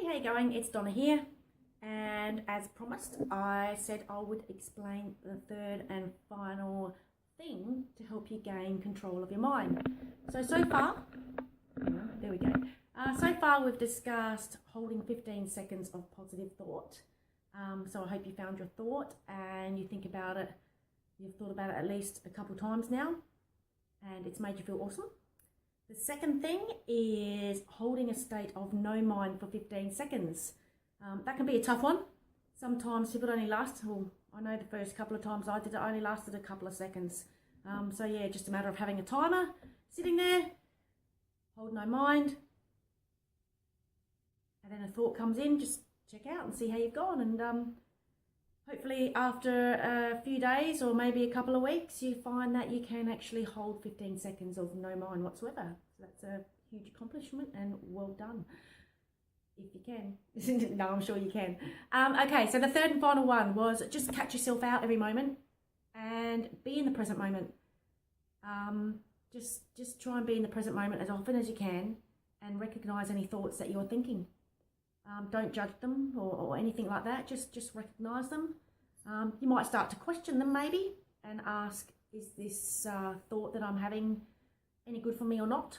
how you going? It's Donna here, and as promised, I said I would explain the third and final thing to help you gain control of your mind. So far, there we go. So far we've discussed holding 15 seconds of positive thought. So I hope you found your thought and you think about it. You've thought about it at least a couple times now, and it's made you feel awesome. The second thing is holding a state of no mind for 15 seconds. That can be a tough one. Sometimes people only last, well, I know the first couple of times I did it only lasted a couple of seconds. So yeah, just a matter of having a timer, sitting there, hold no mind, and then a thought comes in, just check out and see how you've gone. And hopefully after a few days or maybe a couple of weeks, you find that you can actually hold 15 seconds of no mind whatsoever. So that's a huge accomplishment and well done, if you can. No, I'm sure you can. Okay, so the third and final one was just catch yourself out every moment and be in the present moment. Just try and be in the present moment as often as you can and recognize any thoughts that you're thinking. Don't judge them or anything like that. Just recognize them. You might start to question them maybe and ask, is this thought that I'm having any good for me or not?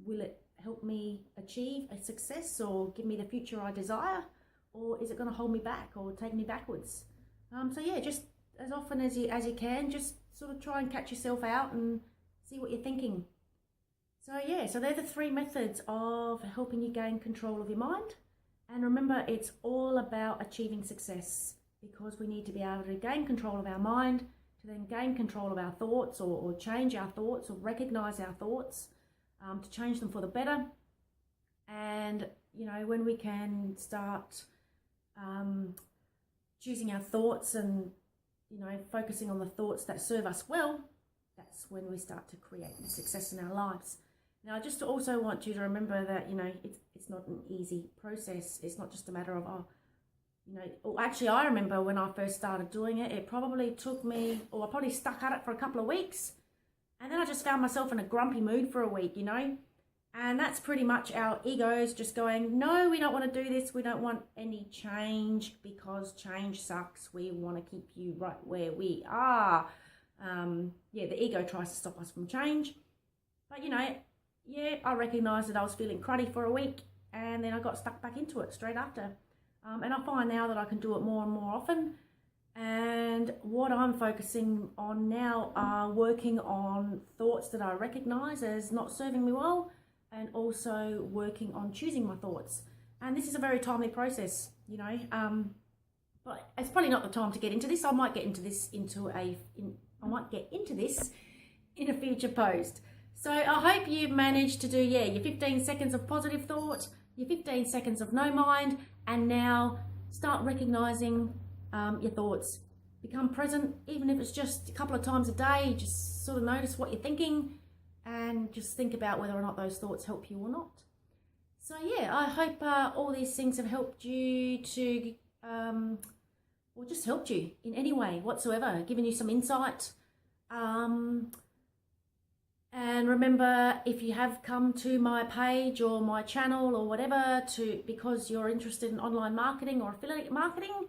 Will it help me achieve a success or give me the future I desire? Or is it going to hold me back or take me backwards? So yeah, just as often as you can, just sort of try and catch yourself out and see what you're thinking. So yeah, so they're the three methods of helping you gain control of your mind. And remember, it's all about achieving success, because we need to be able to gain control of our mind, to then gain control of our thoughts or change our thoughts or recognize our thoughts, to change them for the better. And, you know, when we can start choosing our thoughts and, you know, focusing on the thoughts that serve us well, that's when we start to create success in our lives. Now, I just also want you to remember that, you know, it's not an easy process. It's not just a matter of, you know, well, actually, I remember when I first started doing it, it probably took me, or I probably stuck at it for a couple of weeks. And then I just found myself in a grumpy mood for a week, you know. And that's pretty much our egos just going, no, we don't want to do this. We don't want any change because change sucks. We want to keep you right where we are. Yeah, the ego tries to stop us from change. But, you know, yeah, I recognised that I was feeling cruddy for a week, and then I got stuck back into it straight after. And I find now that I can do it more and more often. And what I'm focusing on now are working on thoughts that I recognise as not serving me well, and also working on choosing my thoughts. And this is a very timely process, you know. But it's probably not the time to get into this. I might get into this in a future post. So I hope you managed to do, yeah, your 15 seconds of positive thought, your 15 seconds of no mind, and now start recognizing your thoughts. Become present, even if it's just a couple of times a day. Just sort of notice what you're thinking and just think about whether or not those thoughts help you or not. So yeah, I hope all these things have helped you to, or just helped you in any way whatsoever, given you some insight. And remember, if you have come to my page or my channel or whatever because you're interested in online marketing or affiliate marketing,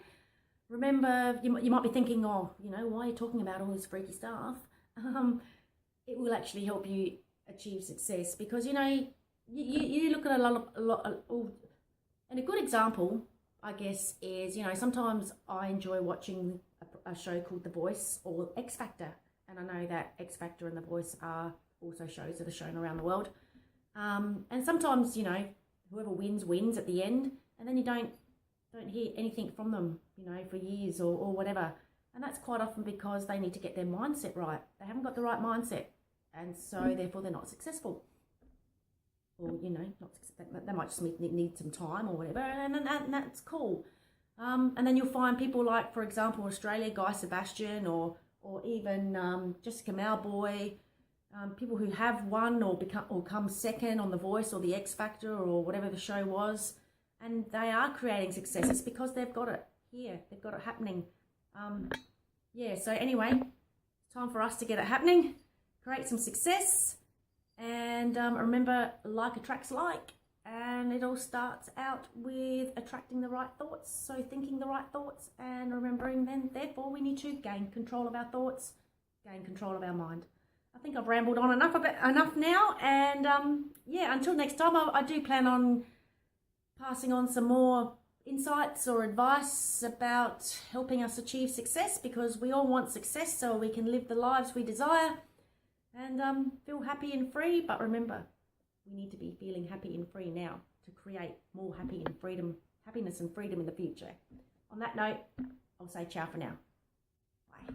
remember, you might be thinking, oh, you know, why are you talking about all this freaky stuff? It will actually help you achieve success, because, you know, you look at a lot, and a good example, I guess, is, you know, sometimes I enjoy watching a show called The Voice or X Factor. And I know that X Factor and The Voice are also shows that are shown around the world. And sometimes, you know, whoever wins at the end, and then you don't hear anything from them, you know, for years or whatever. And that's quite often because they need to get their mindset right. They haven't got the right mindset, and so therefore they're not successful. Or, you know, they might just need some time or whatever, and that's cool. And then you'll find people like, for example, Australia, Guy Sebastian, or even Jessica Mauboy, people who have won or come second on The Voice or the X Factor or whatever the show was, and they are creating success. It's because they've got it here, they've got it happening. Yeah, so anyway, it's time for us to get it happening, create some success, and remember, like attracts like, And it all starts out with attracting the right thoughts. So thinking the right thoughts and remembering then, therefore, we need to gain control of our thoughts, gain control of our mind. I think I've rambled on enough now. And yeah, until next time, I do plan on passing on some more insights or advice about helping us achieve success, because we all want success so we can live the lives we desire and feel happy and free. But remember, we need to be feeling happy and free now to create more happiness and freedom in the future. On that note, I'll say ciao for now. Bye.